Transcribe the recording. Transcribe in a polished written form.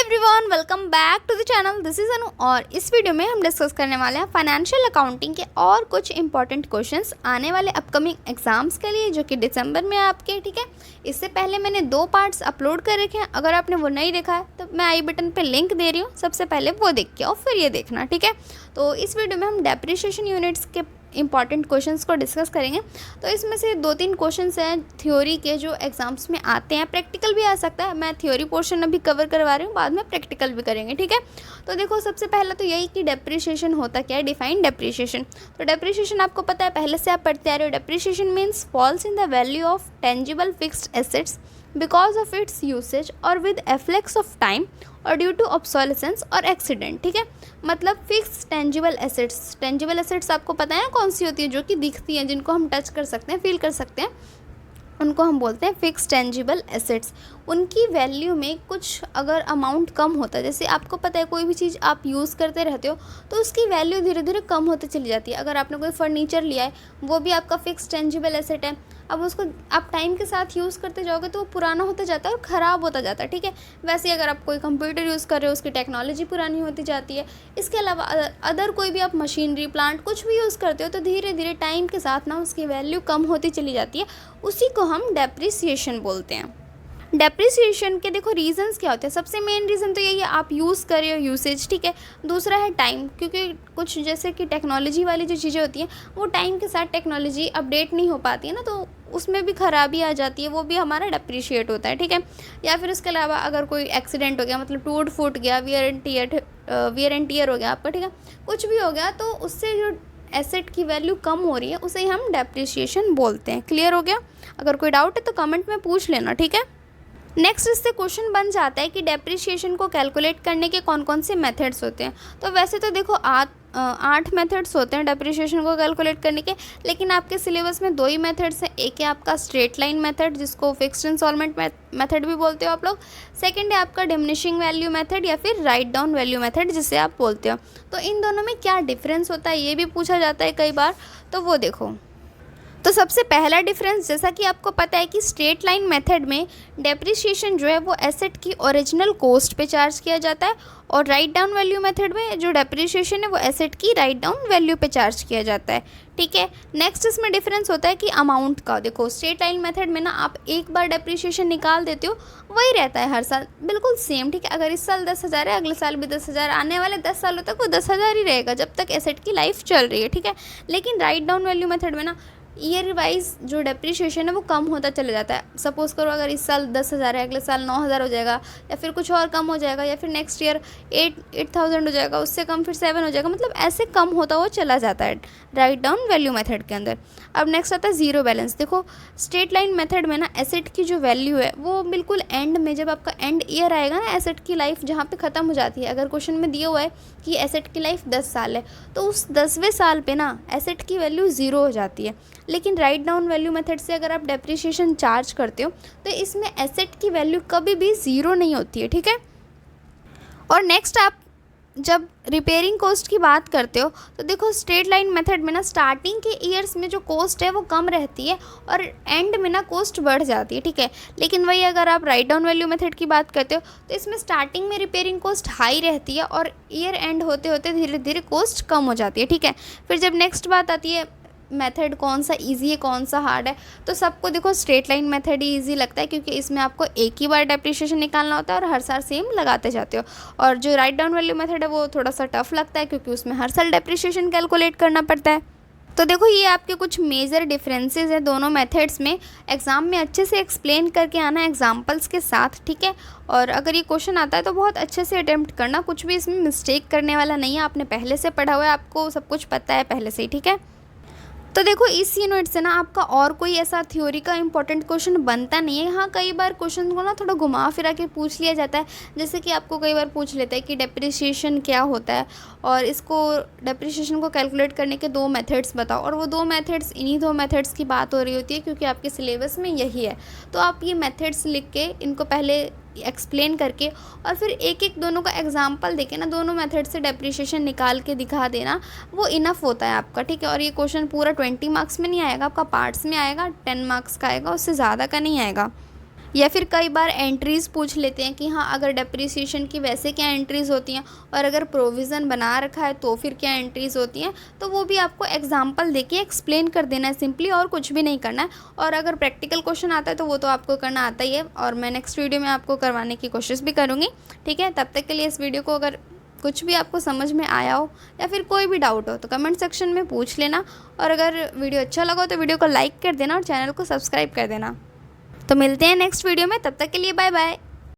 Everyone, welcome back to the channel. This is Anu और इस video में हम डिस्कस करने वाले हैं फाइनेंशियल अकाउंटिंग के और कुछ इंपॉर्टेंट क्वेश्चंस आने वाले अपकमिंग एग्जाम्स के लिए, जो कि दिसंबर में आपके। ठीक है, इससे पहले मैंने 2 पार्ट्स अपलोड कर रखे हैं। अगर आपने वो नहीं देखा है तो मैं आई बटन पे लिंक दे रही हूँ, सबसे पहले वो देख के और फिर ये देखना। ठीक है, तो इस वीडियो में हम डेप्रिसिएशन यूनिट्स के इंपॉर्टेंट क्वेश्चंस को डिस्कस करेंगे। तो इसमें से 2-3 क्वेश्चंस हैं थ्योरी के जो एग्जाम्स में आते हैं, प्रैक्टिकल भी आ सकता है। मैं थ्योरी पोर्शन अभी कवर करवा रही हूँ, बाद में प्रैक्टिकल भी करेंगे। ठीक है, तो देखो सबसे पहला तो यही कि डेप्रिसिएशन होता क्या है, डिफाइन डेप्रिसिएशन। तो डेप्रिसिएशन आपको पता है, पहले से आप पढ़ते आ रहे हो। Depreciation means falls in the value of tangible fixed assets because of its usage और विद एफ्लेक्स ऑफ टाइम और ड्यू टू ऑब्सोलेसेंस और एक्सीडेंट। ठीक है, मतलब fix tangible assets. Tangible assets आपको पता है कौन सी होती है, जो कि दिखती हैं, जिनको हम टच कर सकते हैं, फील कर सकते हैं, उनको हम बोलते हैं फिक्स टेंजिबल एसेट्स। उनकी वैल्यू में कुछ अगर अमाउंट कम होता है, जैसे आपको पता है कोई भी चीज़ आप यूज़ करते रहते हो तो उसकी वैल्यू धीरे धीरे कम होती चली जाती है। अगर आपने कोई फर्नीचर लिया है, वो भी आपका फिक्स टेंजिबल एसेट है। अब उसको आप टाइम के साथ यूज़ करते जाओगे तो वो पुराना होता जाता है और ख़राब होता जाता है। ठीक है, वैसे ही अगर आप कोई कंप्यूटर यूज़ कर रहे हो, उसकी टेक्नोलॉजी पुरानी होती जाती है। इसके अलावा अदर कोई भी आप मशीनरी, प्लांट कुछ भी यूज़ करते हो तो धीरे धीरे टाइम के साथ ना उसकी वैल्यू कम होती चली जाती है। उसी को हम डेप्रिसिएशन बोलते हैं। डेप्रिसिएशन के देखो रीजंस क्या होते हैं। सबसे मेन रीज़न तो यही है, आप यूज़ कर रहे हो, यूसेज। ठीक है, दूसरा है टाइम, क्योंकि कुछ जैसे कि टेक्नोलॉजी वाली जो चीज़ें होती हैं वो टाइम के साथ टेक्नोलॉजी अपडेट नहीं हो पाती है ना, तो उसमें भी खराबी आ जाती है, वो भी हमारा डेप्रिशिएट होता है। ठीक है, या फिर उसके अलावा अगर कोई एक्सीडेंट हो गया, मतलब टूट फूट गया, वियर एंड टियर हो गया आपका, ठीक है, कुछ भी हो गया, तो उससे जो एसेट की वैल्यू कम हो रही है उसे ही हम डेप्रिसिएशन बोलते हैं। क्लियर हो गया? अगर कोई डाउट है तो कमेंट में पूछ लेना। ठीक है, नेक्स्ट इससे क्वेश्चन बन जाता है कि डेप्रिसिएशन को कैलकुलेट करने के कौन कौन से मेथड्स होते हैं। तो वैसे तो देखो 8 मेथड्स होते हैं डेप्रिसिएशन को कैलकुलेट करने के, लेकिन आपके सिलेबस में 2 ही मेथड्स हैं। एक है आपका स्ट्रेट लाइन मेथड, जिसको फिक्स्ड इंस्टॉलमेंट मेथड भी बोलते हो आप लोग। सेकंड है आपका डिमिनिशिंग वैल्यू मेथड या फिर राइट डाउन वैल्यू मेथड, जिसे आप बोलते हो। तो इन दोनों में क्या डिफरेंस होता है ये भी पूछा जाता है कई बार, तो वो देखो। तो सबसे पहला डिफरेंस, जैसा कि आपको पता है कि स्ट्रेट लाइन मेथड में डेप्रिसिएशन जो है वो एसेट की ओरिजिनल कॉस्ट पे चार्ज किया जाता है, और राइट डाउन वैल्यू मेथड में जो डेप्रिसिएशन है वो एसेट की राइट डाउन वैल्यू पे चार्ज किया जाता है। ठीक है, नेक्स्ट इसमें डिफरेंस होता है कि अमाउंट का। देखो स्ट्रेट लाइन मेथड में ना आप एक बार डेप्रिसिएशन निकाल देते हो, वही रहता है हर साल, बिल्कुल सेम। ठीक है, अगर इस साल 10,000 है, अगले साल भी 10,000, आने वाले 10 सालों तक वो 10,000 ही रहेगा जब तक एसेट की लाइफ चल रही है। ठीक है, लेकिन राइट डाउन वैल्यू मेथड में ना ईयर वाइज जो डेप्रिसिएशन है वो कम होता चला जाता है। सपोज करो अगर इस साल 10,000 है, अगले साल 9,000 हो जाएगा, या फिर कुछ और कम हो जाएगा, या फिर नेक्स्ट ईयर 8,000 हो जाएगा, उससे कम फिर 7 हो जाएगा, मतलब ऐसे कम होता हुआ चला जाता है राइट डाउन वैल्यू मेथड के अंदर। अब नेक्स्ट आता है ज़ीरो बैलेंस। देखो स्ट्रेट लाइन मेथड में ना एसेट की जो वैल्यू है वो बिल्कुल एंड में, जब आपका एंड ईयर आएगा ना, एसेट की लाइफ जहाँ पे ख़त्म हो जाती है। अगर क्वेश्चन में दिया हुआ है कि एसेट की लाइफ 10 साल है, तो उस 10वें साल पे ना एसेट की वैल्यू 0 हो जाती है। लेकिन राइट डाउन वैल्यू मेथड से अगर आप डेप्रिसिएशन चार्ज करते हो तो इसमें एसेट की वैल्यू कभी भी 0 नहीं होती है। ठीक है, और नेक्स्ट आप जब रिपेयरिंग कॉस्ट की बात करते हो तो देखो स्ट्रेट लाइन मेथड में ना स्टार्टिंग के ईयर्स में जो कॉस्ट है वो कम रहती है और एंड में ना कॉस्ट बढ़ जाती है। ठीक है, लेकिन वही अगर आप राइट डाउन वैल्यू मेथड की बात करते हो तो इसमें स्टार्टिंग में रिपेयरिंग कॉस्ट हाई रहती है और ईयर एंड होते होते धीरे धीरे कॉस्ट कम हो जाती है। ठीक है, फिर जब नेक्स्ट बात आती है मेथड कौन सा इजी है कौन सा हार्ड है, तो सबको देखो स्ट्रेट लाइन मेथड ही इजी लगता है, क्योंकि इसमें आपको एक ही बार डेप्रिसिएशन निकालना होता है और हर साल सेम लगाते जाते हो। और जो राइट डाउन वैल्यू मेथड है वो थोड़ा सा टफ लगता है, क्योंकि उसमें हर साल डेप्रिसिएशन कैलकुलेट करना पड़ता है। तो देखो ये आपके कुछ मेजर डिफरेंसेस हैं दोनों मेथड्स में। एग्ज़ाम में अच्छे से एक्सप्लेन करके आना एग्जांपल्स के साथ। ठीक है, और अगर ये क्वेश्चन आता है तो बहुत अच्छे से अटेम्प्ट करना, कुछ भी इसमें मिस्टेक करने वाला नहीं है। आपने पहले से पढ़ा हुआ है, आपको सब कुछ पता है पहले से ही। ठीक है, तो देखो इस यूनिट से ना आपका और कोई ऐसा थ्योरी का इंपॉर्टेंट क्वेश्चन बनता नहीं है। हाँ, कई बार क्वेश्चन को ना थोड़ा घुमा फिरा के पूछ लिया जाता है, जैसे कि आपको कई बार पूछ लेता है कि डेप्रिसिएशन क्या होता है और इसको डेप्रिसिएशन को कैलकुलेट करने के 2 मेथड्स बताओ, और वो 2 मेथड्स, इन्हीं 2 मेथड्स की बात हो रही होती है क्योंकि आपके सिलेबस में यही है। तो आप ये मेथड्स लिख के इनको पहले एक्सप्लेन करके और फिर एक एक दोनों का एग्जांपल देके ना दोनों मेथड से डेप्रिसिएशन निकाल के दिखा देना, वो इनफ होता है आपका। ठीक है, और ये क्वेश्चन पूरा 20 मार्क्स में नहीं आएगा, आपका पार्ट्स में आएगा, 10 मार्क्स का आएगा, उससे ज़्यादा का नहीं आएगा। या फिर कई बार एंट्रीज़ पूछ लेते हैं कि हाँ अगर डेप्रिसिएशन की वैसे क्या एंट्रीज़ होती हैं और अगर प्रोविज़न बना रखा है तो फिर क्या एंट्रीज़ होती हैं। तो वो भी आपको एग्जांपल देके एक्सप्लेन कर देना है सिंपली, और कुछ भी नहीं करना है। और अगर प्रैक्टिकल क्वेश्चन आता है तो वो तो आपको करना आता ही है, और मैं नेक्स्ट वीडियो में आपको करवाने की कोशिश भी करूँगी। ठीक है, तब तक के लिए इस वीडियो को अगर कुछ भी आपको समझ में आया हो या फिर कोई भी डाउट हो तो कमेंट सेक्शन में पूछ लेना, और अगर वीडियो अच्छा लगा हो तो वीडियो को लाइक कर देना और चैनल को सब्सक्राइब कर देना। तो मिलते हैं नेक्स्ट वीडियो में, तब तक के लिए बाय बाय।